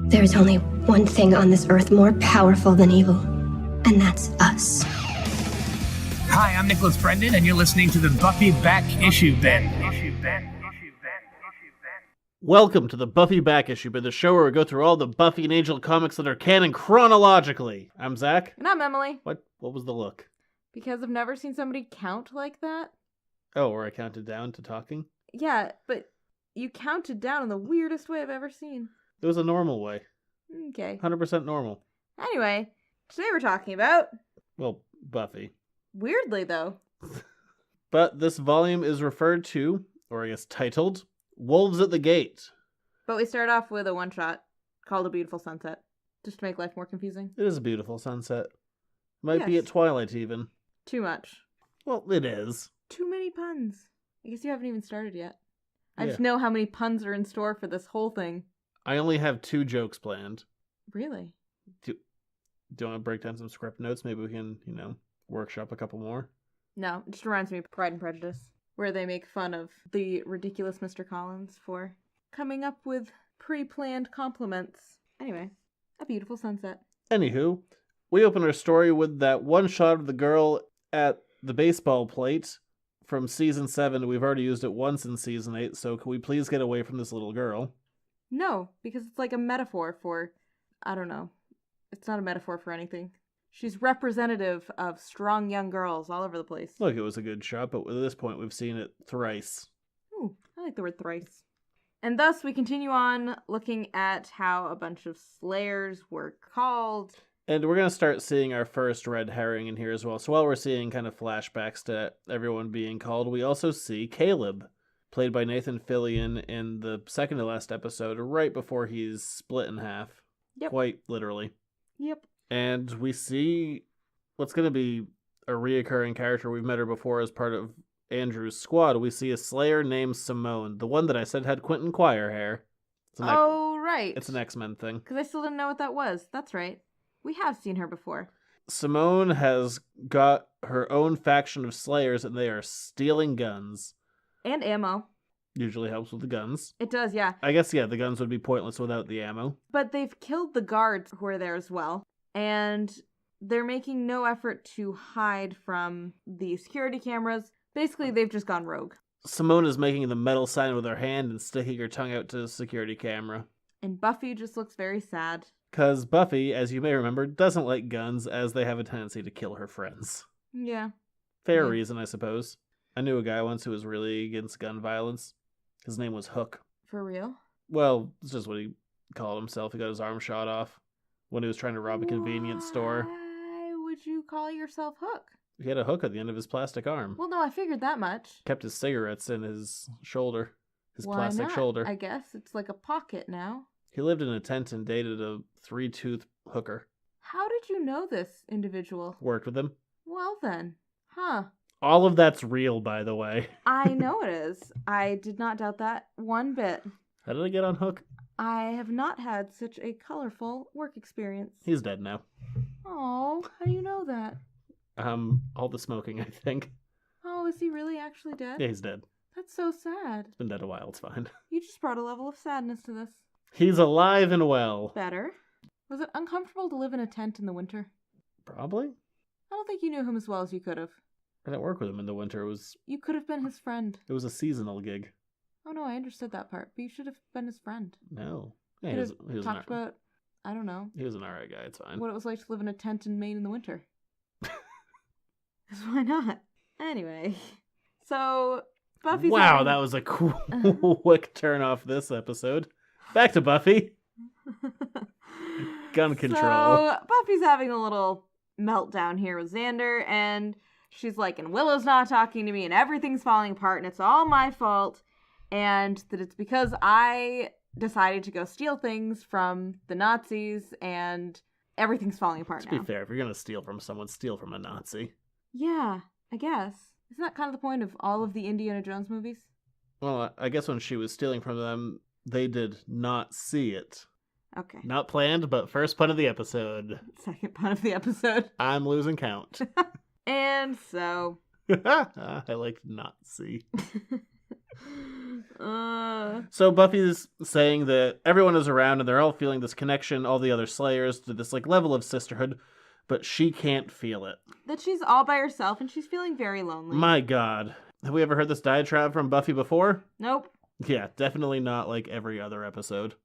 There is only one thing on this earth more powerful than evil, and that's us. Hi, I'm Nicholas Brendan, and you're listening to the Buffy Back Issue bin. Welcome to the Buffy Back Issue bin, the show where we go through all the Buffy and Angel comics that are canon chronologically. I'm Zach. And I'm Emily. What was the look? Because I've never seen somebody count like that. Oh, where I counted down to talking? Yeah, but you counted down in the weirdest way I've ever seen. It was a normal way. Okay. 100% normal. Anyway, today we're talking about... Well, Buffy. Weirdly, though. But this volume is referred to, or I guess titled, Wolves at the Gate. But we start off with a one-shot called A Beautiful Sunset, just to make life more confusing. It is a beautiful sunset. Might be at Twilight, even. Too much. Well, it is. Too many puns. I guess you haven't even started yet. I Yeah. just know how many puns are in store for this whole thing. I only have 2 jokes planned. Really? Do you want to break down some script notes? Maybe we can, workshop a couple more. No, it just reminds me of Pride and Prejudice, where they make fun of the ridiculous Mr. Collins for coming up with pre-planned compliments. Anyway, A Beautiful Sunset. Anywho, we open our story with that one shot of the girl at the baseball plate from season 7. We've already used it once in season 8, so can we please get away from this little girl? No, because it's like a metaphor for, I don't know. It's not a metaphor for anything. She's representative of strong young girls all over the place. Look, it was a good shot, but at this point we've seen it thrice. Ooh, I like the word thrice. And thus we continue on looking at how a bunch of slayers were called. And we're going to start seeing our first red herring in here as well. So while we're seeing kind of flashbacks to everyone being called, we also see Caleb, played by Nathan Fillion in the second to last episode, right before he's split in half. Yep. Quite literally. Yep. And we see what's going to be a reoccurring character. We've met her before as part of Andrew's squad. We see a slayer named Simone, the one that I said had Quentin Quire hair. Right. It's an X-Men thing. Because I still didn't know what that was. That's right. We have seen her before. Simone has got her own faction of slayers, and they are stealing guns. And ammo. Usually helps with the guns. It does, yeah. I guess, the guns would be pointless without the ammo. But they've killed the guards who are there as well. And they're making no effort to hide from the security cameras. Basically, they've just gone rogue. Simone is making the metal sign with her hand and sticking her tongue out to the security camera. And Buffy just looks very sad. Because Buffy, as you may remember, doesn't like guns, as they have a tendency to kill her friends. Yeah. Fair reason, I suppose. I knew a guy once who was really against gun violence. His name was Hook. For real? Well, it's just what he called himself. He got his arm shot off when he was trying to rob a convenience store. Why would you call yourself Hook? He had a hook at the end of his plastic arm. Well, no, I figured that much. Kept his cigarettes in his shoulder. His Why plastic not? shoulder. I guess it's like a pocket now. He lived in a tent and dated a 3-tooth hooker. How did you know this individual? Worked with him. Well then. Huh. All of that's real, by the way. I know it is. I did not doubt that one bit. How did I get on Hook? I have not had such a colorful work experience. He's dead now. Oh, how do you know that? All the smoking, I think. Oh, is he really actually dead? Yeah, he's dead. That's so sad. Been dead a while, it's fine. You just brought a level of sadness to this. He's alive and well. Better. Was it uncomfortable to live in a tent in the winter? Probably. I don't think you knew him as well as you could have. I didn't work with him in the winter. You could have been his friend. It was a seasonal gig. Oh no, I understood that part, but you should have been his friend. No. Yeah, Could have talked about, I don't know. He was an alright guy, it's fine. What it was like to live in a tent in Maine in the winter. Because why not? Anyway, so Buffy's Wow, that was a quick turn off this episode. Back to Buffy. Gun control. So Buffy's having a little meltdown here with Xander, and she's like, and Willow's not talking to me, and everything's falling apart, and it's all my fault, and that it's because I decided to go steal things from the Nazis, and everything's falling apart now. To be fair, if you're going to steal from someone, steal from a Nazi. Yeah, I guess. Isn't that kind of the point of all of the Indiana Jones movies? Well, I guess when she was stealing from them, they did not see it. Okay. Not planned, but first pun of the episode. Second pun of the episode. I'm losing count. And so... I like not see. So Buffy's saying that everyone is around and they're all feeling this connection, all the other Slayers, to this like level of sisterhood, but she can't feel it. That she's all by herself and she's feeling very lonely. My God. Have we ever heard this diatribe from Buffy before? Nope. Yeah, definitely not like every other episode.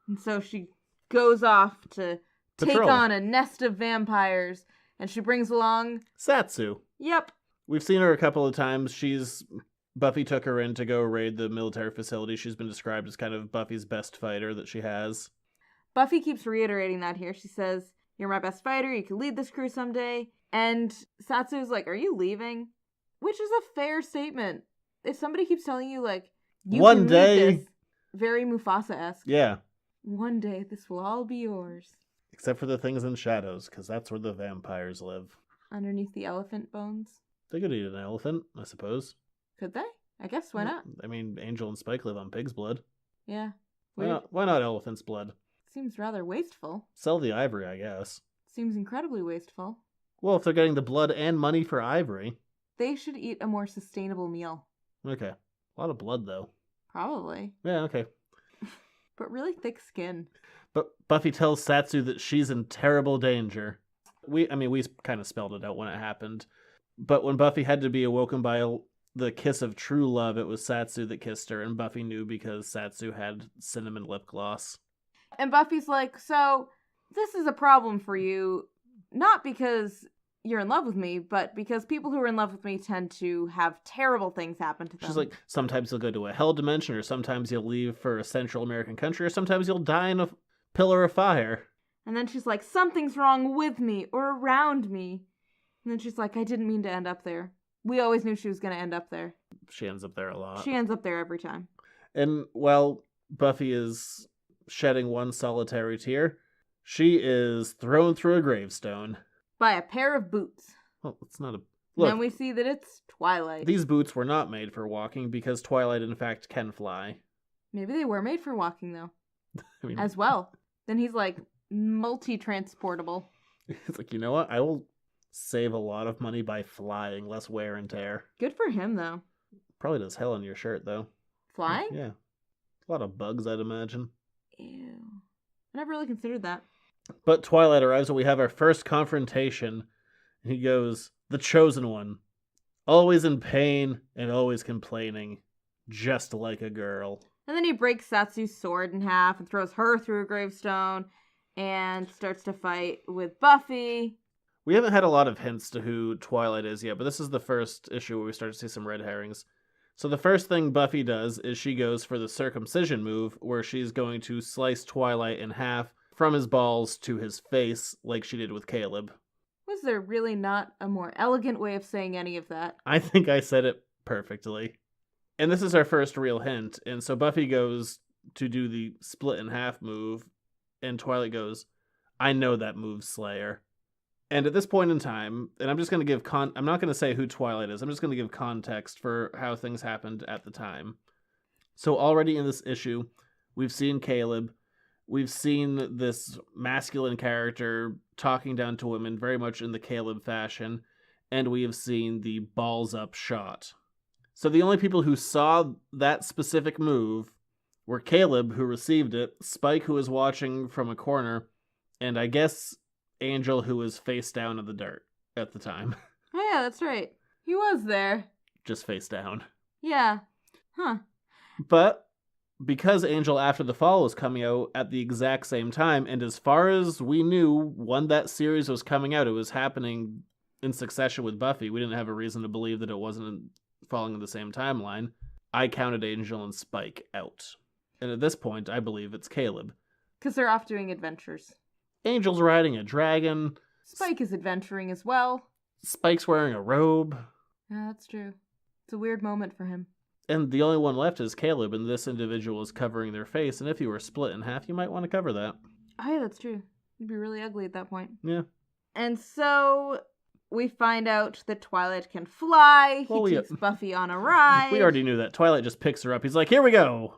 And so she goes off to take Patrol. on a nest of vampires, and she brings along... Satsu. Yep. We've seen her a couple of times. Buffy took her in to go raid the military facility. She's been described as kind of Buffy's best fighter that she has. Buffy keeps reiterating that here. She says, "You're my best fighter. You can lead this crew someday." And Satsu's like, "Are you leaving?" Which is a fair statement. If somebody keeps telling you, like, you One can day... lead this, very Mufasa-esque. Yeah. One day, this will all be yours. Except for the things in shadows, because that's where the vampires live. Underneath the elephant bones. They could eat an elephant, I suppose. Could they? I guess, why not? I mean, Angel and Spike live on pig's blood. Yeah. Why not elephant's blood? Seems rather wasteful. Sell the ivory, I guess. Seems incredibly wasteful. Well, if they're getting the blood and money for ivory. They should eat a more sustainable meal. Okay. A lot of blood, though. Probably. Yeah, okay. But really thick skin. But Buffy tells Satsu that she's in terrible danger. We kind of spelled it out when it happened. But when Buffy had to be awoken by the kiss of true love, it was Satsu that kissed her, and Buffy knew because Satsu had cinnamon lip gloss. And Buffy's like, "So, this is a problem for you, not because you're in love with me, but because people who are in love with me tend to have terrible things happen to them." She's like, sometimes you'll go to a hell dimension, or sometimes you'll leave for a Central American country, or sometimes you'll die in a pillar of fire. And then she's like, "Something's wrong with me or around me." And then she's like, "I didn't mean to end up there." We always knew she was going to end up there. She ends up there a lot. She ends up there every time. And while Buffy is shedding one solitary tear, she is thrown through a gravestone. By a pair of boots. Well, it's not a... Look, then we see that it's Twilight. These boots were not made for walking because Twilight, in fact, can fly. Maybe they were made for walking, though. I mean, as well. Then he's like multi-transportable. It's like, you know what? I will save a lot of money by flying, less wear and tear. Good for him, though. Probably does hell on your shirt, though. Flying? Yeah. A lot of bugs, I'd imagine. Ew. I never really considered that. But Twilight arrives and we have our first confrontation. He goes, "The chosen one. Always in pain and always complaining. Just like a girl." And then he breaks Satsu's sword in half and throws her through a gravestone and starts to fight with Buffy. We haven't had a lot of hints to who Twilight is yet, but this is the first issue where we start to see some red herrings. So the first thing Buffy does is she goes for the circumcision move, where she's going to slice Twilight in half from his balls to his face, like she did with Caleb. Was there really not a more elegant way of saying any of that? I think I said it perfectly. And this is our first real hint. And so Buffy goes to do the split in half move, and Twilight goes, "I know that move, Slayer." And at this point in time, and I'm just going to give I'm not going to say who Twilight is. I'm just going to give context for how things happened at the time. So already in this issue, we've seen Caleb. We've seen this masculine character talking down to women very much in the Caleb fashion. And we have seen the balls up shot. So the only people who saw that specific move were Caleb, who received it, Spike, who was watching from a corner, and I guess Angel, who was face down in the dirt at the time. Oh yeah, that's right. He was there. Just face down. Yeah. Huh. But because Angel After the Fall was coming out at the exact same time, and as far as we knew, when that series was coming out, it was happening in succession with Buffy. We didn't have a reason to believe that it wasn't falling in the same timeline. I counted Angel and Spike out. And at this point, I believe it's Caleb. Because they're off doing adventures. Angel's riding a dragon. Spike is adventuring as well. Spike's wearing a robe. Yeah, that's true. It's a weird moment for him. And the only one left is Caleb, and this individual is covering their face, and if you were split in half, you might want to cover that. Oh yeah, that's true. You'd be really ugly at that point. Yeah. And so we find out that Twilight can fly. He takes Buffy on a ride. We already knew that. Twilight just picks her up. He's like, "Here we go."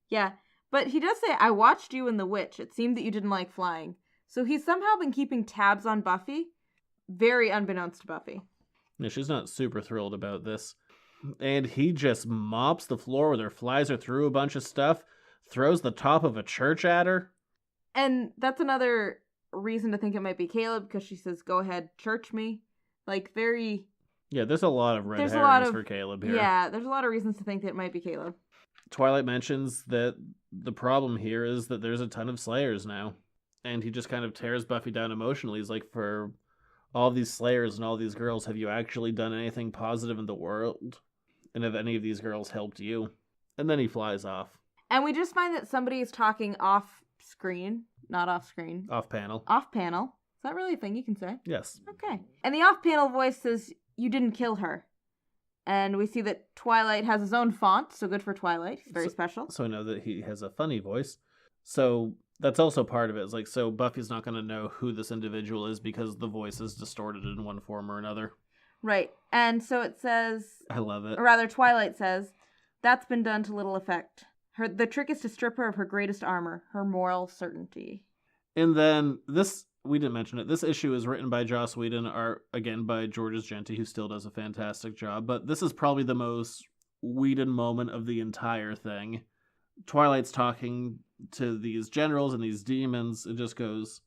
Yeah, but he does say, "I watched you in The Witch. It seemed that you didn't like flying." So he's somehow been keeping tabs on Buffy, very unbeknownst to Buffy. Yeah, she's not super thrilled about this. And he just mops the floor with her, flies her through a bunch of stuff, throws the top of a church at her. And that's another reason to think it might be Caleb, because she says, go ahead, church me. Like, very... Yeah, there's a lot of red There's a herrings lot of- for Caleb here. Yeah, there's a lot of reasons to think that it might be Caleb. Twilight mentions that the problem here is that there's a ton of Slayers now. And he just kind of tears Buffy down emotionally. He's like, for all these Slayers and all these girls, have you actually done anything positive in the world? And have any of these girls helped you? And then he flies off. And we just find that somebody is talking off screen, not off screen. Off panel. Off panel. Is that really a thing you can say? Yes. Okay. And the off panel voice says, you didn't kill her. And we see that Twilight has his own font, so good for Twilight. He's very special. So I know that he has a funny voice. So that's also part of it. It's like, so Buffy's not going to know who this individual is because the voice is distorted in one form or another. Right. And so it says... I love it. Or rather, Twilight says, that's been done to little effect. The trick is to strip her of her greatest armor, her moral certainty. And then this... We didn't mention it. This issue is written by Joss Whedon, art again by Georges Genti, who still does a fantastic job. But this is probably the most Whedon moment of the entire thing. Twilight's talking to these generals and these demons. It just goes,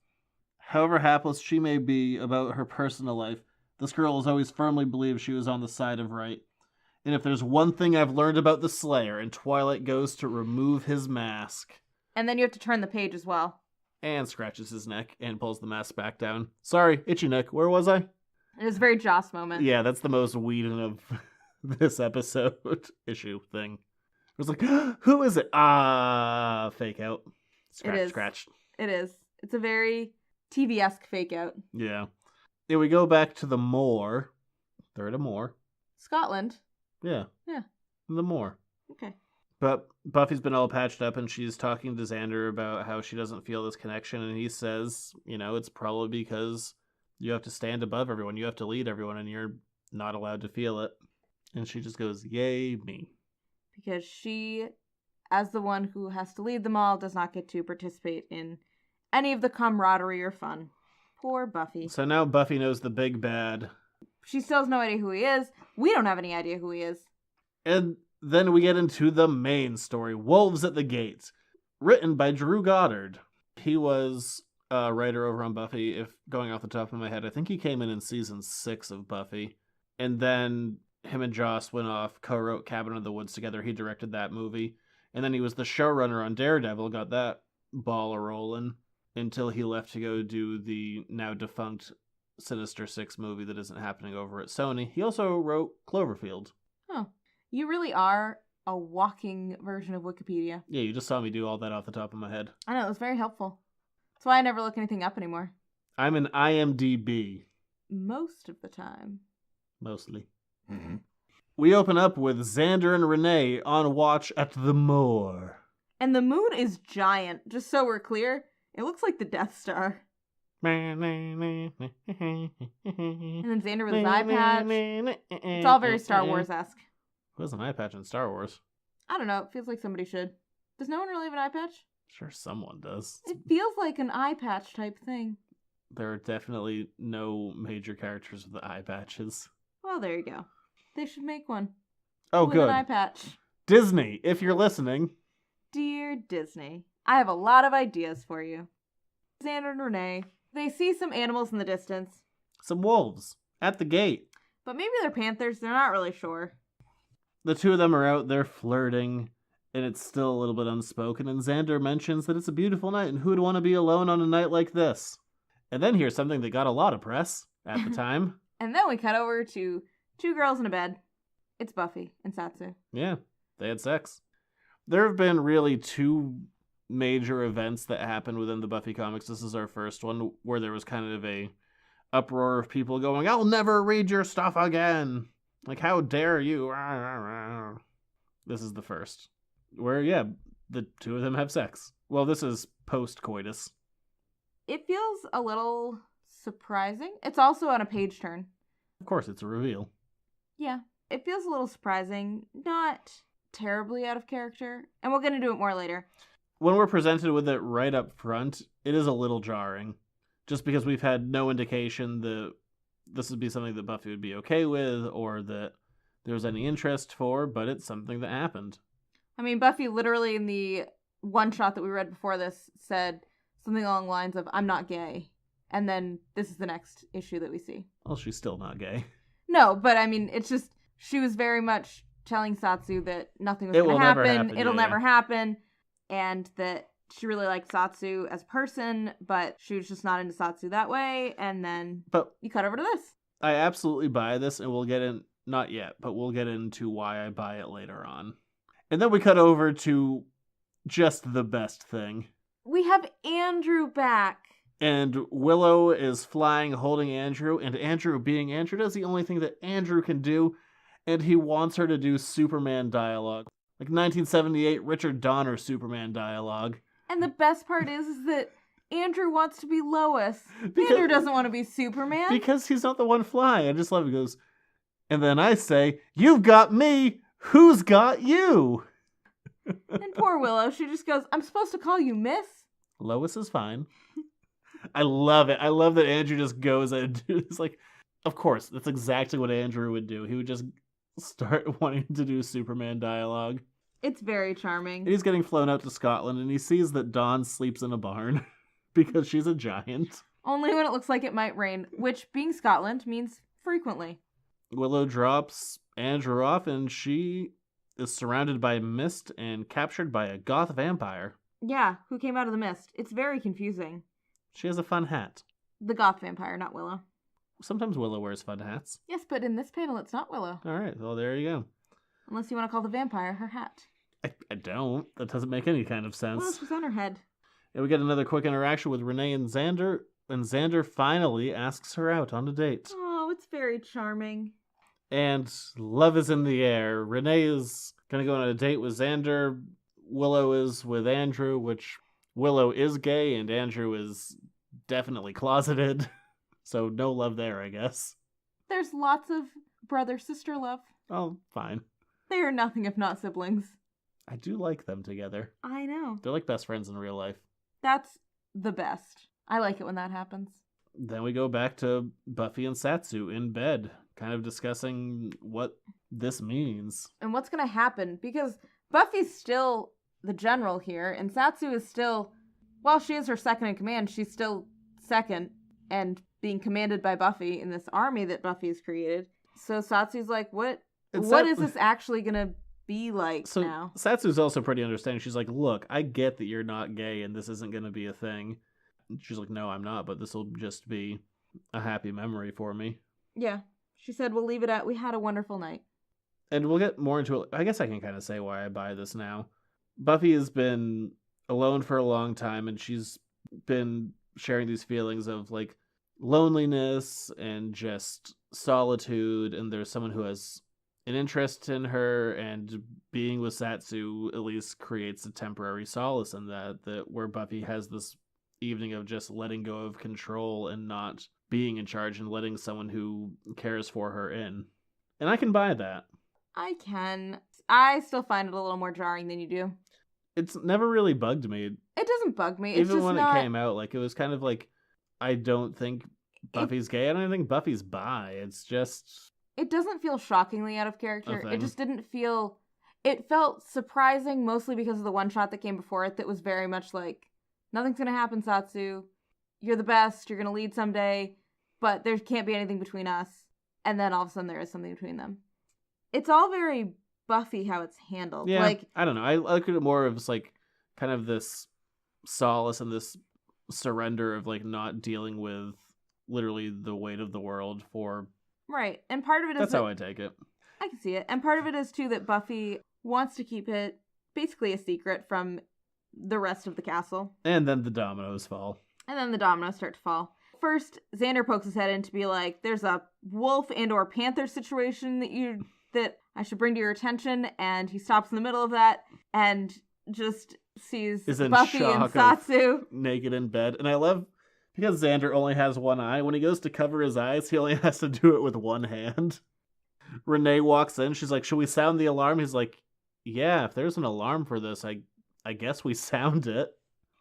however hapless she may be about her personal life, this girl has always firmly believed she was on the side of right. And if there's one thing I've learned about the Slayer, and Twilight goes to remove his mask. And then you have to turn the page as well. And scratches his neck and pulls the mask back down. Sorry, itchy neck. Where was I? It was a very Joss moment. Yeah, that's the most Whedon of this episode issue thing. It was like, who is it? Fake out. Scratch, It is. scratch. It is. It's a very TV-esque fake out. Yeah. Then we go back to the moor. They're at a moor. Scotland. Yeah. Yeah. The moor. Okay. But Buffy's been all patched up and she's talking to Xander about how she doesn't feel this connection. And he says, it's probably because you have to stand above everyone. You have to lead everyone and you're not allowed to feel it. And she just goes, yay, me. Because she, as the one who has to lead them all, does not get to participate in any of the camaraderie or fun. Poor Buffy. So now Buffy knows the big bad. She still has no idea who he is. We don't have any idea who he is. And then we get into the main story, Wolves at the Gate, written by Drew Goddard. He was a writer over on Buffy, if going off the top of my head. I think he came in season 6 of Buffy. And then him and Joss went off, co-wrote Cabin in the Woods together. He directed that movie. And then he was the showrunner on Daredevil, got that ball a-rolling, until he left to go do the now defunct Sinister Six movie that isn't happening over at Sony. He also wrote Cloverfield. Oh. You really are a walking version of Wikipedia. Yeah, you just saw me do all that off the top of my head. I know, it was very helpful. That's why I never look anything up anymore. I'm an IMDb. Most of the time. Mostly. Mm-hmm. We open up with Xander and Renee on watch at the moor. And the moon is giant, just so we're clear. It looks like the Death Star. And then Xander with his eye patch. It's all very Star Wars-esque. Who has an eye patch in Star Wars? I don't know. It feels like somebody should. Does no one really have an eye patch? Sure, someone does. It feels like an eye patch type thing. There are definitely no major characters with eye patches. Well, there you go. They should make one. Oh, with good. An eye patch. Disney, if you're listening. Dear Disney, I have a lot of ideas for you. Xander and Renee, they see some animals in the distance. Some wolves at the gate. But maybe they're panthers. They're not really sure. The two of them are out there flirting, and it's still a little bit unspoken, and Xander mentions that it's a beautiful night, and who'd want to be alone on a night like this? And then here's something that got a lot of press at the time. And then we cut over to 2 girls in a bed. It's Buffy and Satsu. Yeah, they had sex. There have been really 2 major events that happened within the Buffy comics. This is our first one, where there was kind of a uproar of people going, I'll never read your stuff again. Like, how dare you? This is the first. Where, yeah, the 2 of them have sex. Well, this is post-coitus. It feels a little surprising. It's also on a page turn. Of course, it's a reveal. Yeah, it feels a little surprising. Not terribly out of character. And we'll get into it more later. When we're presented with it right up front, it is a little jarring. Just because we've had no indication that this would be something that Buffy would be okay with, or that there was any interest for, but it's something that happened. I mean, Buffy literally in the one shot that we read before this said something along the lines of, I'm not gay. And then this is the next issue that we see. Well, she's still not gay. No, but I mean, it's just, she was very much telling Satsu that nothing was going to happen. It'll never happen. And that she really liked Satsu as a person, but she was just not into Satsu that way. And then you cut over to this. I absolutely buy this, and we'll get in, not yet, but we'll get into why I buy it later on. And then we cut over to just the best thing. We have Andrew back. And Willow is flying, holding Andrew, and Andrew, being Andrew, does the only thing that Andrew can do, and he wants her to do Superman dialogue. Like 1978 Richard Donner Superman dialogue. And the best part is that Andrew wants to be Lois. Andrew doesn't want to be Superman. Because he's not the one flying. I just love it. He goes, and then I say, you've got me, who's got you? And poor Willow, she just goes, I'm supposed to call you Miss? Lois is fine. I love it. I love that Andrew just goes and it's like, of course, that's exactly what Andrew would do. He would just start wanting to do Superman dialogue. It's very charming. And he's getting flown out to Scotland, and he sees that Dawn sleeps in a barn because she's a giant. Only when it looks like it might rain, which, being Scotland, means frequently. Willow drops Andrew off, and she is surrounded by mist and captured by a goth vampire. Yeah, who came out of the mist. It's very confusing. She has a fun hat. The goth vampire, not Willow. Sometimes Willow wears fun hats. Yes, but in this panel, it's not Willow. All right, well, there you go. Unless you want to call the vampire her hat. I don't. That doesn't make any kind of sense. Well, she's on her head. And we get another quick interaction with Renee and Xander Xander finally asks her out on a date. Oh, it's very charming. And love is in the air. Renee is going to go on a date with Xander. Willow is with Andrew, which Willow is gay and Andrew is definitely closeted. So no love there, I guess. There's lots of brother-sister love. Oh, fine. They are nothing if not siblings. I do like them together. I know. They're like best friends in real life. That's the best. I like it when that happens. Then we go back to Buffy and Satsu in bed, kind of discussing what this means. And what's going to happen, because Buffy's still the general here, and Satsu is still, while she is her second in command, she's still second and being commanded by Buffy in this army that Buffy has created. So Satsu's like, what is this actually going to be like now? Satsu's also pretty understanding. She's like, look, I get that you're not gay and this isn't going to be a thing. She's like, no, I'm not, but this will just be a happy memory for me. Yeah. She said, we'll leave it at, we had a wonderful night. And we'll get more into it. I guess I can kind of say why I buy this now. Buffy has been alone for a long time, and she's been sharing these feelings of, like, loneliness and just solitude, and there's someone who has an interest in her, and being with Satsu at least creates a temporary solace in that where Buffy has this evening of just letting go of control and not being in charge and letting someone who cares for her in. And I can buy that. I can. I still find it a little more jarring than you do. It's never really bugged me. It doesn't bug me. Even when it came out, like, it was kind of like, I don't think Buffy's gay. I don't think Buffy's bi. It's just... It doesn't feel shockingly out of character. Okay. It just didn't feel... It felt surprising, mostly because of the one shot that came before it that was very much like, nothing's going to happen, Satsu. You're the best. You're going to lead someday. But there can't be anything between us. And then all of a sudden there is something between them. It's all very Buffy how it's handled. Yeah, like, I don't know. I look at it more of like kind of this solace and this surrender of like not dealing with literally the weight of the world for... Right. And part of it is... That's how I take it. I can see it. And part of it is, too, that Buffy wants to keep it basically a secret from the rest of the castle. And then the dominoes fall. And then the dominoes start to fall. First, Xander pokes his head in to be like, there's a wolf and or panther situation that I should bring to your attention. And he stops in the middle of that and just sees Buffy and Satsu naked in bed. And I love... Because Xander only has one eye, when he goes to cover his eyes, he only has to do it with one hand. Renee walks in, she's like, should we sound the alarm? He's like, yeah, if there's an alarm for this, I guess we sound it.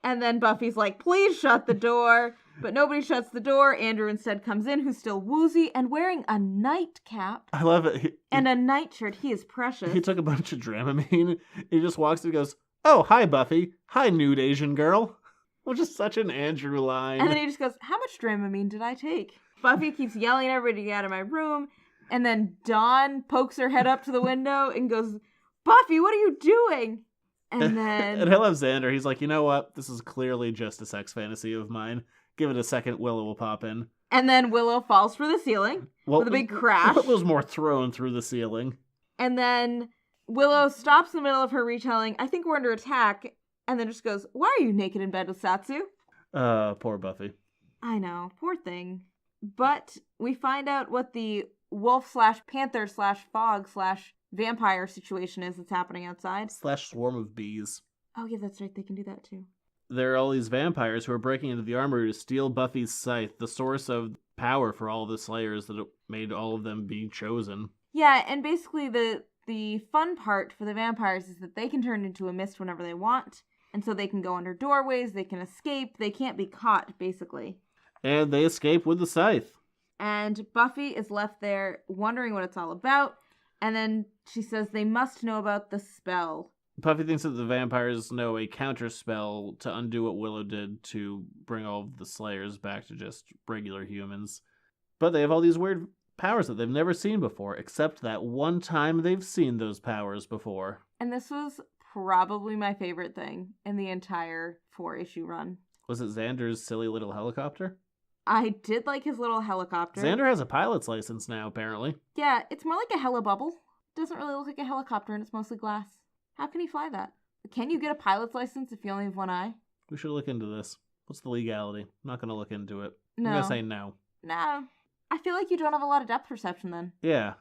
And then Buffy's like, please shut the door. But nobody shuts the door. Andrew instead comes in, who's still woozy and wearing a nightcap. I love it. And a nightshirt. He is precious. He took a bunch of Dramamine. He just walks and goes, "Oh, hi, Buffy. Hi, nude Asian girl." Which is such an Andrew line. And then he just goes, "How much Dramamine did I take?" Buffy keeps yelling at everybody to get out of my room. And then Dawn pokes her head up to the window and goes, "Buffy, what are you doing?" And then... And I love Xander. He's like, "You know what? This is clearly just a sex fantasy of mine. Give it a second, Willow will pop in." And then Willow falls through the ceiling with a big crash. Willow's more thrown through the ceiling. And then Willow stops in the middle of her retelling, "I think we're under attack," and then just goes, "Why are you naked in bed with Satsu?" Poor Buffy. I know, poor thing. But we find out what the wolf/panther/fog/vampire situation is that's happening outside. /swarm of bees. Oh yeah, that's right, they can do that too. There are all these vampires who are breaking into the armory to steal Buffy's scythe, the source of power for all the Slayers that made all of them be chosen. Yeah, and basically the fun part for the vampires is that they can turn into a mist whenever they want, and so they can go under doorways, they can escape, they can't be caught, basically. And they escape with the scythe. And Buffy is left there wondering what it's all about, and then she says they must know about the spell. Buffy thinks that the vampires know a counter spell to undo what Willow did to bring all of the Slayers back to just regular humans. But they have all these weird powers that they've never seen before, except that one time they've seen those powers before. And this was probably my favorite thing in the entire 4-issue run. Was it Xander's silly little helicopter? I did like his little helicopter. Xander has a pilot's license now, apparently. Yeah, it's more like a helibubble. It doesn't really look like a helicopter, and it's mostly glass. How can he fly that? Can you get a pilot's license if you only have one eye? We should look into this. What's the legality? I'm not going to look into it. No. I'm going to say no. No. I feel like you don't have a lot of depth perception then. Yeah.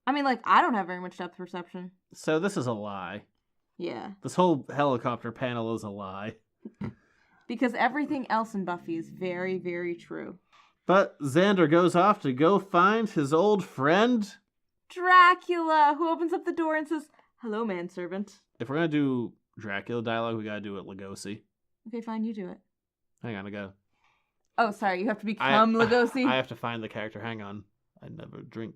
I mean, like, I don't have very much depth perception. So this is a lie. Yeah. This whole helicopter panel is a lie. Because everything else in Buffy is very, very true. But Xander goes off to go find his old friend... Dracula, who opens up the door and says, "Hello, manservant." If we're going to do Dracula dialogue, we got to do it Lugosi. Okay, fine, you do it. Hang on, I got... Oh, sorry, you have to become Lugosi? I have to find the character. Hang on. I never drink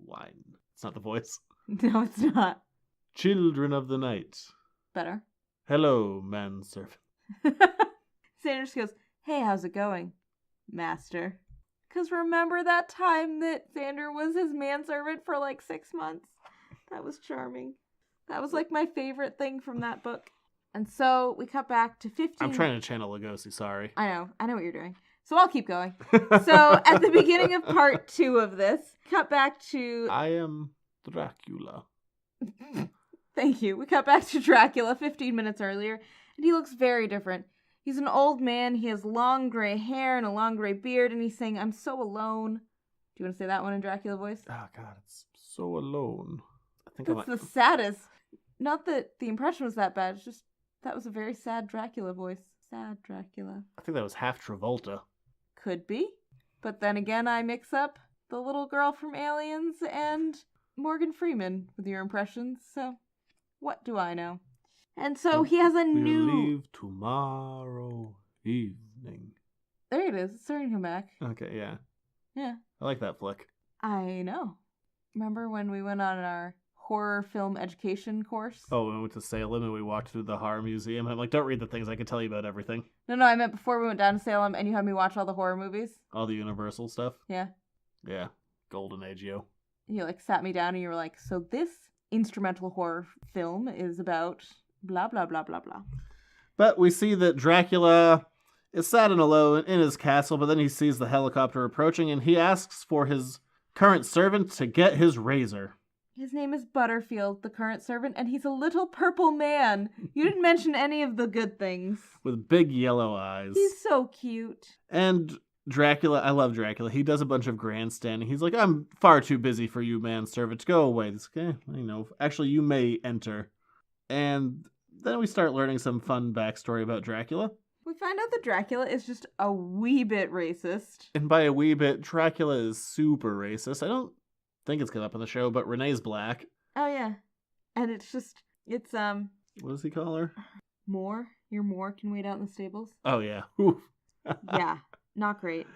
wine. It's not the voice. No, it's not. Children of the night. Better. Hello, manservant. Sanders goes, "Hey, how's it going, master?" Because remember that time that Xander was his manservant for like 6 months? That was charming. That was like my favorite thing from that book. And so we cut back to 15... I'm trying to channel Lugosi, sorry. I know what you're doing. So I'll keep going. So at the beginning of part 2 of this, cut back to... I am Dracula. Thank you. We cut back to Dracula 15 minutes earlier, and he looks very different. He's an old man, he has long gray hair and a long gray beard, and he's saying, "I'm so alone." Do you want to say that one in Dracula voice? Oh, God, it's so alone. I think That's the saddest. Not that the impression was that bad, it's just that was a very sad Dracula voice. Sad Dracula. I think that was half Travolta. Could be. But then again, I mix up the little girl from Aliens and Morgan Freeman with your impressions, so what do I know? And so he has a new... We'll leave tomorrow evening. There it is. It's starting to come back. Okay, yeah. Yeah. I like that flick. I know. Remember when we went on our horror film education course? Oh, we went to Salem and we walked through the horror museum. I'm like, don't read the things. I can tell you about everything. No, I meant before we went down to Salem and you had me watch all the horror movies. All the Universal stuff? Yeah. Yeah. Golden Age, yo. You like sat me down and you were like, "So this instrumental horror film is about blah, blah, blah, blah, blah." But we see that Dracula is sad and alone in his castle, but then he sees the helicopter approaching and he asks for his current servant to get his razor. His name is Butterfield, the current servant, and he's a little purple man. You didn't mention any of the good things. With big yellow eyes. He's so cute. And Dracula, I love Dracula. He does a bunch of grandstanding. He's like, "I'm far too busy for you, manservant. Go away." This guy, actually, you may enter. And then we start learning some fun backstory about Dracula. We find out that Dracula is just a wee bit racist. And by a wee bit, Dracula is super racist. I don't think it's come up on the show, but Renee's black. Oh, yeah. And it's What does he call her? Moore. Your Moore can wait out in the stables. Oh, yeah. Oof. Yeah. Not great.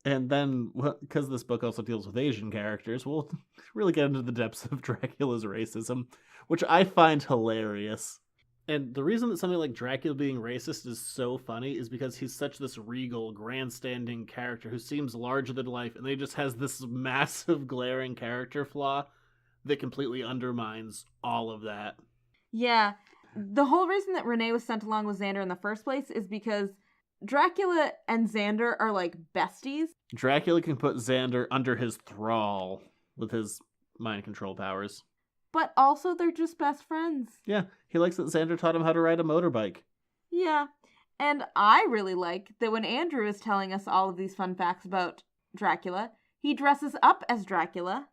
And then, because this book also deals with Asian characters, we'll really get into the depths of Dracula's racism, which I find hilarious. And the reason that something like Dracula being racist is so funny is because he's such this regal, grandstanding character who seems larger than life, and he just has this massive, glaring character flaw that completely undermines all of that. Yeah. The whole reason that Renee was sent along with Xander in the first place is because Dracula and Xander are like besties. Dracula can put Xander under his thrall with his mind control powers. But also they're just best friends. Yeah, he likes that Xander taught him how to ride a motorbike. Yeah. And I really like that when Andrew is telling us all of these fun facts about Dracula, he dresses up as Dracula.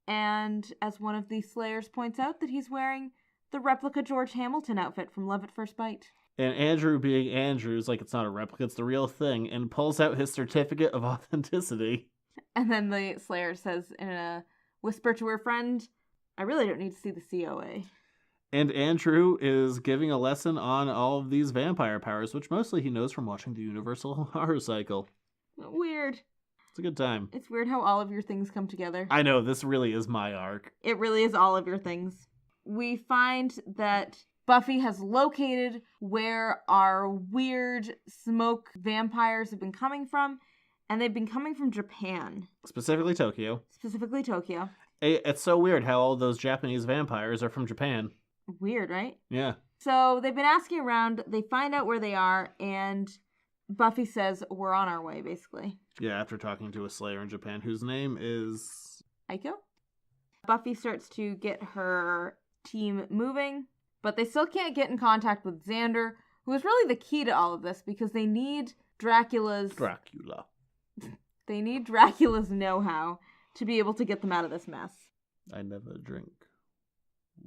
And as one of the Slayers points out, that he's wearing the replica George Hamilton outfit from Love at First Bite. And Andrew, being Andrew, is like, it's not a replica, it's the real thing, and pulls out his certificate of authenticity. And then the Slayer says in a whisper to her friend, I really don't need to see the COA. And Andrew is giving a lesson on all of these vampire powers, which mostly he knows from watching the Universal Horror Cycle. Weird. It's a good time. It's weird how all of your things come together. I know, this really is my arc. It really is all of your things. We find that Buffy has located where our weird smoke vampires have been coming from, and they've been coming from Japan. Specifically Tokyo. It's so weird how all those Japanese vampires are from Japan. Weird, right? Yeah. So they've been asking around, they find out where they are, and Buffy says, we're on our way, basically. Yeah, after talking to a Slayer in Japan, whose name is... Aiko? Buffy starts to get her team moving, but they still can't get in contact with Xander, who is really the key to all of this, because they need Dracula's know-how to be able to get them out of this mess. I never drink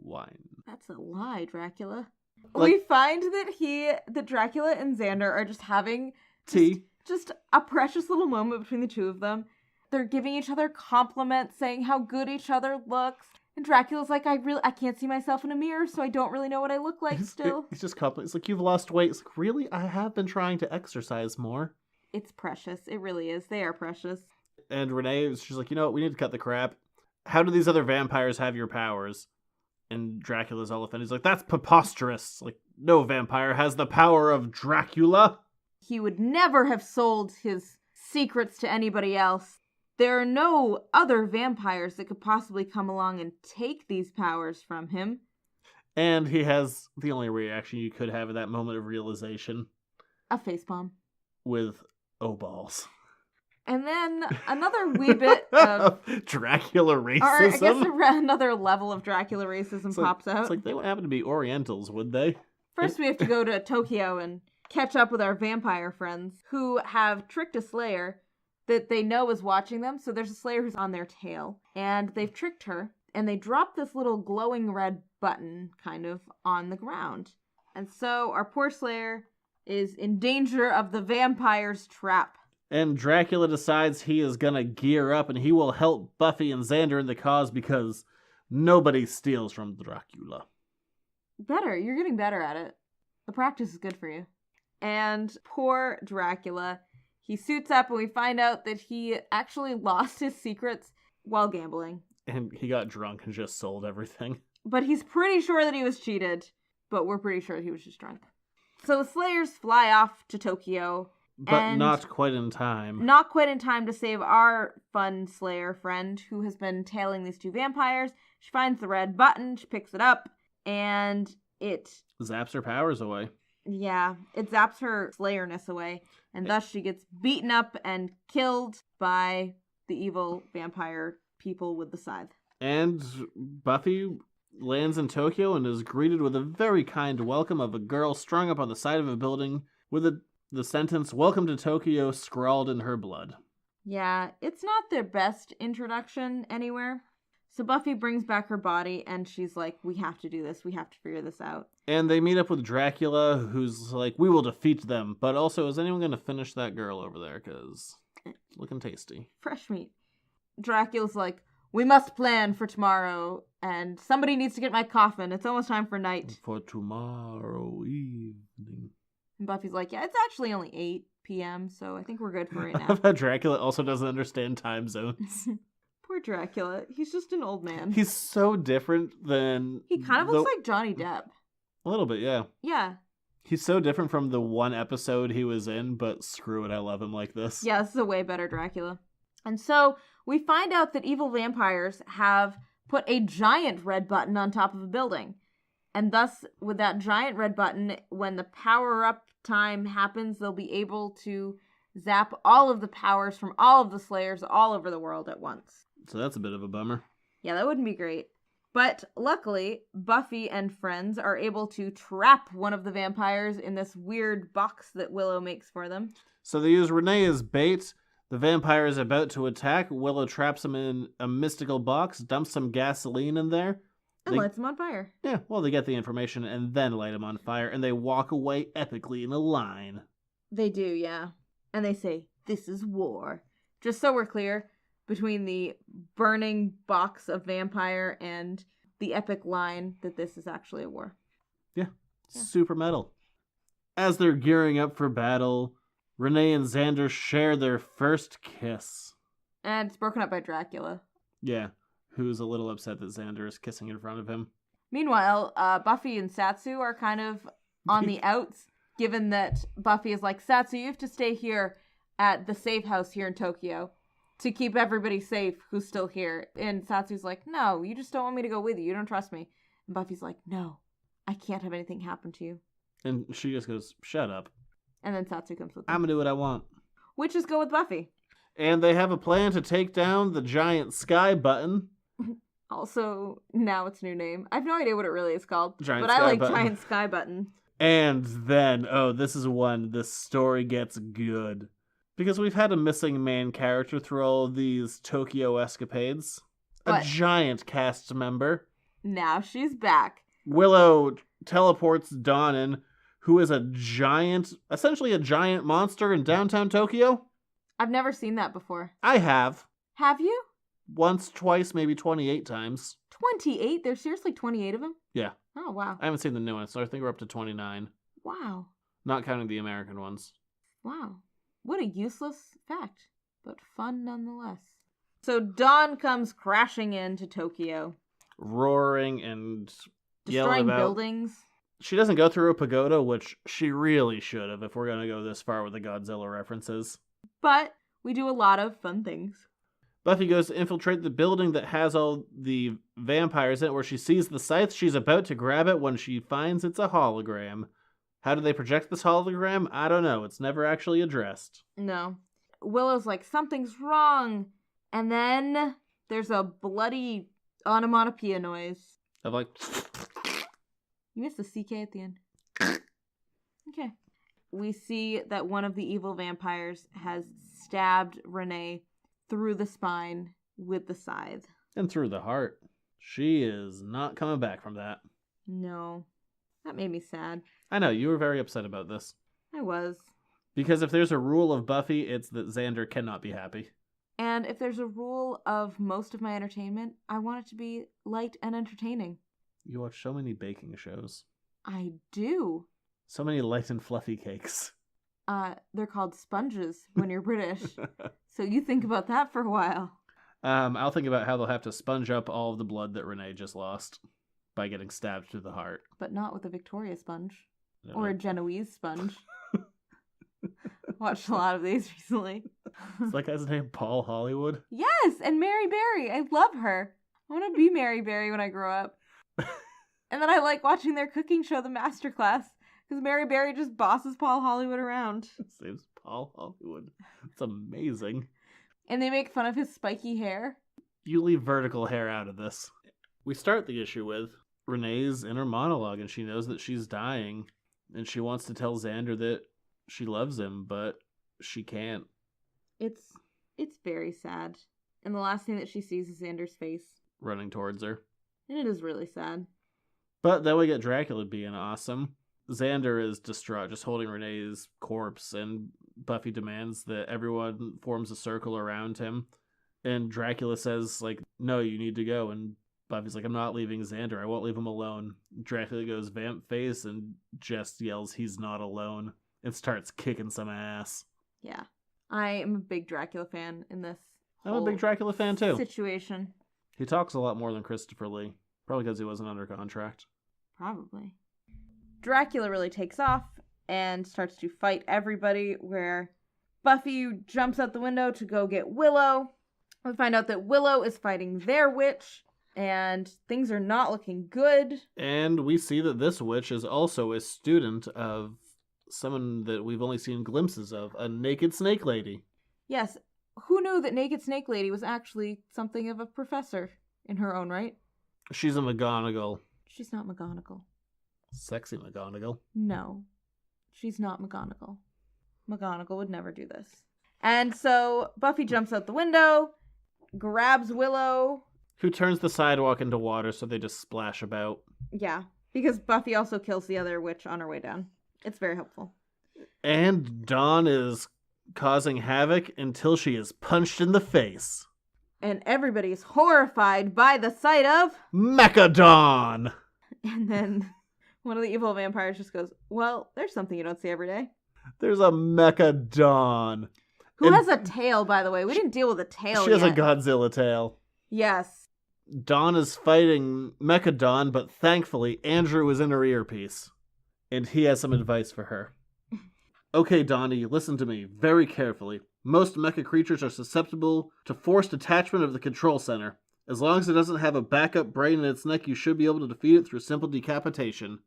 wine. That's a lie, Dracula. We find that Dracula and Xander are just having tea. Just a precious little moment between the two of them. They're giving each other compliments, saying how good each other looks. And Dracula's like, I can't see myself in a mirror, so I don't really know what I look like still. He's just complimenting. It's like, you've lost weight. It's like, really? I have been trying to exercise more. It's precious. It really is. They are precious. And Renee, she's like, you know what? We need to cut the crap. How do these other vampires have your powers? And Dracula's all offended. He's like, that's preposterous. Like, no vampire has the power of Dracula. He would never have sold his secrets to anybody else. There are no other vampires that could possibly come along and take these powers from him. And he has the only reaction you could have at that moment of realization. A facepalm. With balls. And then another wee bit of... Dracula racism? Or I guess another level of Dracula racism pops out. It's like, they wouldn't happen to be Orientals, would they? First we have to go to Tokyo and catch up with our vampire friends who have tricked a Slayer that they know is watching them. So there's a Slayer who's on their tail, and they've tricked her, and they drop this little glowing red button kind of on the ground. And so our poor Slayer is in danger of the vampire's trap. And Dracula decides he is gonna gear up and he will help Buffy and Xander in the cause because nobody steals from Dracula. Better. You're getting better at it. The practice is good for you. And poor Dracula, he suits up and we find out that he actually lost his secrets while gambling. And he got drunk and just sold everything. But he's pretty sure that he was cheated. But we're pretty sure he was just drunk. So the Slayers fly off to Tokyo. But not quite in time. Not quite in time to save our fun Slayer friend who has been tailing these two vampires. She finds the red button, she picks it up, and it... zaps her powers away. Yeah, it zaps her Slayerness away, and thus she gets beaten up and killed by the evil vampire people with the scythe. And Buffy lands in Tokyo and is greeted with a very kind welcome of a girl strung up on the side of a building with the sentence, "Welcome to Tokyo," scrawled in her blood. Yeah, it's not their best introduction anywhere. So Buffy brings back her body, and she's like, we have to do this. We have to figure this out. And they meet up with Dracula, who's like, we will defeat them. But also, is anyone going to finish that girl over there? Because it's looking tasty. Fresh meat. Dracula's like, we must plan for tomorrow, and somebody needs to get my coffin. It's almost time for night. For tomorrow evening. And Buffy's like, yeah, it's actually only 8. p.m., so I think we're good for right I now. love how Dracula also doesn't understand time zones. Poor Dracula. He's just an old man. He's so different than... He kind of looks like Johnny Depp. A little bit, yeah. Yeah. He's so different from the one episode he was in, but screw it, I love him like this. Yeah, this is a way better Dracula. And so we find out that evil vampires have put a giant red button on top of a building. And thus, with that giant red button, when the power-up time happens, they'll be able to zap all of the powers from all of the Slayers all over the world at once. So that's a bit of a bummer. Yeah, that wouldn't be great. But luckily, Buffy and friends are able to trap one of the vampires in this weird box that Willow makes for them. So they use Renee as bait. The vampire is about to attack. Willow traps him in a mystical box, dumps some gasoline in there. And lights him on fire. Yeah, well, they get the information and then light him on fire, and they walk away epically in a line. They do, yeah. And they say, "This is war." Just so we're clear, between the burning box of vampire and the epic line that this is actually a war. Yeah. Super metal. As they're gearing up for battle, Renee and Xander share their first kiss. And it's broken up by Dracula. Yeah, who's a little upset that Xander is kissing in front of him. Meanwhile, Buffy and Satsu are kind of on the outs, given that Buffy is like, "Satsu, you have to stay here at the safe house here in Tokyo to keep everybody safe who's still here." And Satsu's like, "No, you just don't want me to go with you. You don't trust me." And Buffy's like, "No, I can't have anything happen to you." And she just goes, "Shut up. And then Satsu comes with them. I'm gonna do what I want." Witches go with Buffy. And they have a plan to take down the giant sky button. Also, now its new name. I have no idea what it really is called. Giant but I Sky like Button. Giant Sky Button. And then, this is when the story gets good. Because we've had a missing main character through all of these Tokyo escapades. But- A giant cast member. Now she's back. Willow teleports Dawn in, who is essentially a giant monster in downtown Tokyo. I've never seen that before. I have. Have you? Once, twice, maybe 28 times. 28? There's seriously 28 of them? Yeah. Oh, wow. I haven't seen the new one, so I think we're up to 29. Wow. Not counting the American ones. Wow. What a useless fact, but fun nonetheless. So Dawn comes crashing into Tokyo. Roaring and yelling Destroying about... buildings. She doesn't go through a pagoda, which she really should have if we're going to go this far with the Godzilla references. But we do a lot of fun things. Buffy goes to infiltrate the building that has all the vampires in it, where she sees the scythe. She's about to grab it when she finds it's a hologram. How do they project this hologram? I don't know. It's never actually addressed. No. Willow's like, "Something's wrong." And then there's a bloody onomatopoeia noise. Of like... You missed the CK at the end. Okay. We see that one of the evil vampires has stabbed Renee through the spine with the scythe. And through the heart. She is not coming back from that. No. That made me sad. I know, you were very upset about this. I was. Because if there's a rule of Buffy, it's that Xander cannot be happy. And if there's a rule of most of my entertainment, I want it to be light and entertaining. You watch so many baking shows. I do. So many light and fluffy cakes. They're called sponges when you're British. So you think about that for a while. I'll think about how they'll have to sponge up all of the blood that Renee just lost by getting stabbed through the heart. But not with a Victoria sponge. I don't Or know. a Genoese sponge. Watched a lot of these recently. Is that guy's name Paul Hollywood? Yes, and Mary Berry. I love her. I want to be Mary Berry when I grow up. And then I like watching their cooking show, The Masterclass, because Mary Berry just bosses Paul Hollywood around. His name's Paul Hollywood. It's amazing. And they make fun of his spiky hair. You leave vertical hair out of this. We start the issue with Renee's inner monologue, and she knows that she's dying, and she wants to tell Xander that she loves him, but she can't. It's very sad. And the last thing that she sees is Xander's face. Running towards her. And it is really sad. But then we get Dracula being awesome. Xander is distraught, just holding Renee's corpse, and Buffy demands that everyone forms a circle around him. And Dracula says, like, "No, you need to go." And Buffy's like, "I'm not leaving Xander. I won't leave him alone." Dracula goes vamp face and just yells, "He's not alone," and starts kicking some ass. Yeah. I am a big Dracula fan in this I'm a big Dracula fan too. situation. He talks a lot more than Christopher Lee. Probably because he wasn't under contract. Probably. Dracula really takes off and starts to fight everybody, where Buffy jumps out the window to go get Willow. We find out that Willow is fighting their witch, and things are not looking good. And we see that this witch is also a student of someone that we've only seen glimpses of, a naked snake lady. Yes, who knew that Naked Snake Lady was actually something of a professor in her own right? She's a McGonagall. She's not McGonagall. Sexy McGonagall. No, she's not McGonagall. McGonagall would never do this. And so Buffy jumps out the window, grabs Willow. Who turns the sidewalk into water so they just splash about. Yeah, because Buffy also kills the other witch on her way down. It's very helpful. And Dawn is causing havoc until she is punched in the face. And everybody's horrified by the sight of... Mechadon! And then one of the evil vampires just goes, well, there's something you don't see every day. There's a Mechadon. Who has a tail, by the way? We didn't deal with a tail She has a Godzilla tail. Yes. Dawn is fighting Mechadon, but thankfully Andrew is in her earpiece. And he has some advice for her. Okay, Donnie, listen to me very carefully. Most mecha creatures are susceptible to forced attachment of the control center. As long as it doesn't have a backup brain in its neck, you should be able to defeat it through simple decapitation.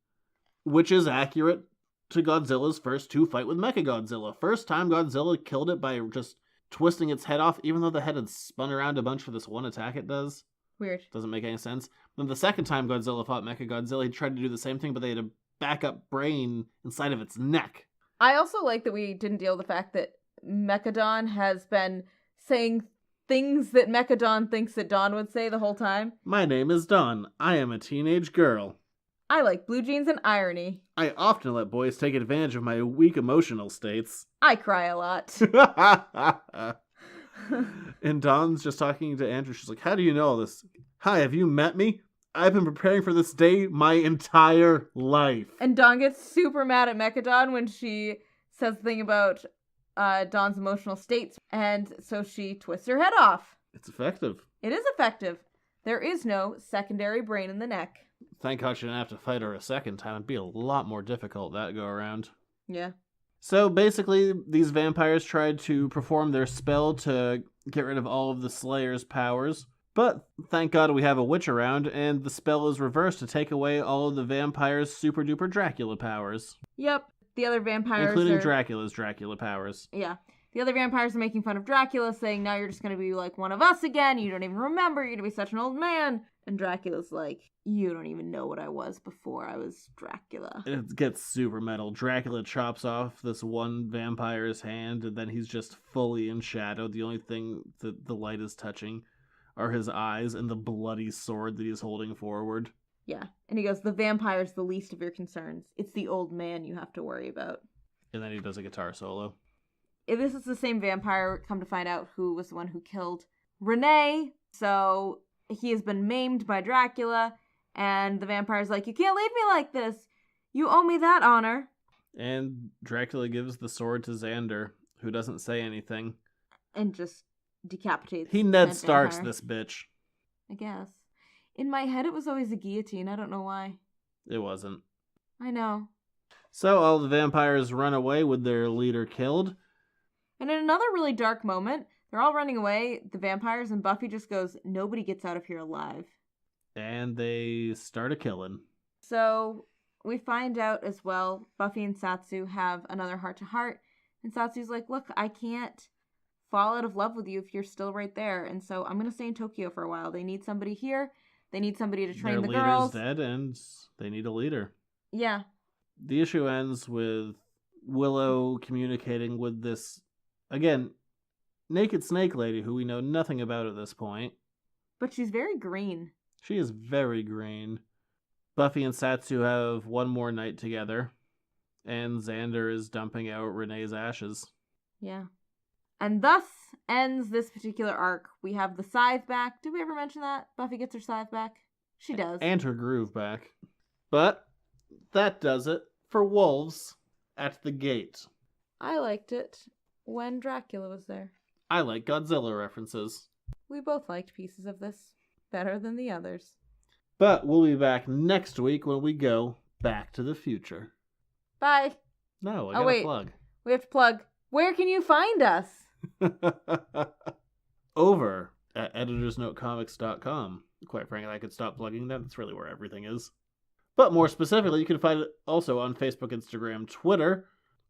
Which is accurate to Godzilla's first two fight with Mechagodzilla. First time Godzilla killed it by just twisting its head off, even though the head had spun around a bunch for this one attack it does. Weird. Doesn't make any sense. Then the second time Godzilla fought Mechagodzilla, he tried to do the same thing, but they had a backup brain inside of its neck. I also like that we didn't deal with the fact that Mechadon has been saying things that Mechadon thinks that Dawn would say the whole time. My name is Dawn. I am a teenage girl. I like blue jeans and irony. I often let boys take advantage of my weak emotional states. I cry a lot. And Dawn's just talking to Andrew. She's like, how do you know all this? Hi, have you met me? I've been preparing for this day my entire life. And Dawn gets super mad at Mechadon when she says the thing about Dawn's emotional states. And so she twists her head off. It's effective. It is effective. There is no secondary brain in the neck. Thank God she didn't have to fight her a second time. It'd be a lot more difficult that go around. Yeah. So basically, these vampires tried to perform their spell to get rid of all of the Slayer's powers. But thank God we have a witch around, and the spell is reversed to take away all of the vampires' super duper Dracula powers. Yep. The other vampires including are... Dracula's Dracula powers. Yeah. The other vampires are making fun of Dracula, saying, now you're just going to be like one of us again. You don't even remember. You're going to be such an old man. And Dracula's like, you don't even know what I was before I was Dracula. It gets super metal. Dracula chops off this one vampire's hand, and then he's just fully in shadow. The only thing that the light is touching are his eyes and the bloody sword that he's holding forward. Yeah. And he goes, the vampire's the least of your concerns. It's the old man you have to worry about. And then he does a guitar solo. If this is the same vampire, come to find out, who was the one who killed Renee. So he has been maimed by Dracula, and the vampire's like, you can't leave me like this. You owe me that honor. And Dracula gives the sword to Xander, who doesn't say anything. And just decapitates. He Ned that Starks vampire. this bitch. I guess. In my head, it was always a guillotine. I don't know why. It wasn't. I know. So all the vampires run away with their leader killed. And in another really dark moment, they're all running away, the vampires, and Buffy just goes, nobody gets out of here alive. And they start a killing. So we find out as well, Buffy and Satsu have another heart-to-heart. And Satsu's like, look, I can't fall out of love with you if you're still right there. And so I'm going to stay in Tokyo for a while. They need somebody here. They need somebody to train the girls. Their leader's dead, and they need a leader. Yeah. The issue ends with Willow communicating with this, again, naked snake lady who we know nothing about at this point. But she's very green. She is very green. Buffy and Satsu have one more night together, and Xander is dumping out Renee's ashes. Yeah. And thus ends this particular arc. We have the scythe back. Did we ever mention that? Buffy gets her scythe back? She does. And her groove back. But that does it for Wolves at the Gate. I liked it. when Dracula was there. I like Godzilla references. We both liked pieces of this better than the others. But we'll be back next week when we go Back to the Future. Bye. No, I gotta plug. We have to plug. Where can you find us? Over at editorsnotecomics.com. Quite frankly, I could stop plugging that. That's really where everything is. But more specifically, you can find it also on Facebook, Instagram, Twitter,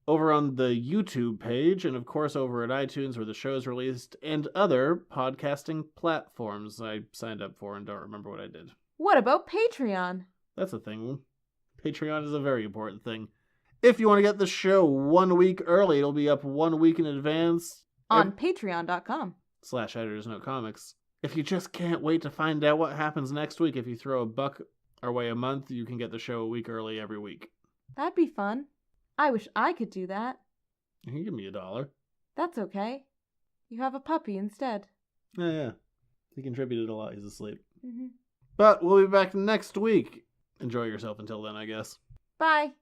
over on the YouTube page, and of course over at iTunes where the show is released, and other podcasting platforms I signed up for and don't remember what I did. What about Patreon? That's a thing. Patreon is a very important thing. If you want to get the show 1 week early, it'll be up 1 week in advance. On patreon.com/editorsnotecomics. If you just can't wait to find out what happens next week, if you throw $1 our way a month, you can get the show a week early every week. That'd be fun. I wish I could do that. You can give me $1. That's okay. You have a puppy instead. Yeah. He contributed a lot. He's asleep. Mm-hmm. But we'll be back next week. Enjoy yourself until then, I guess. Bye.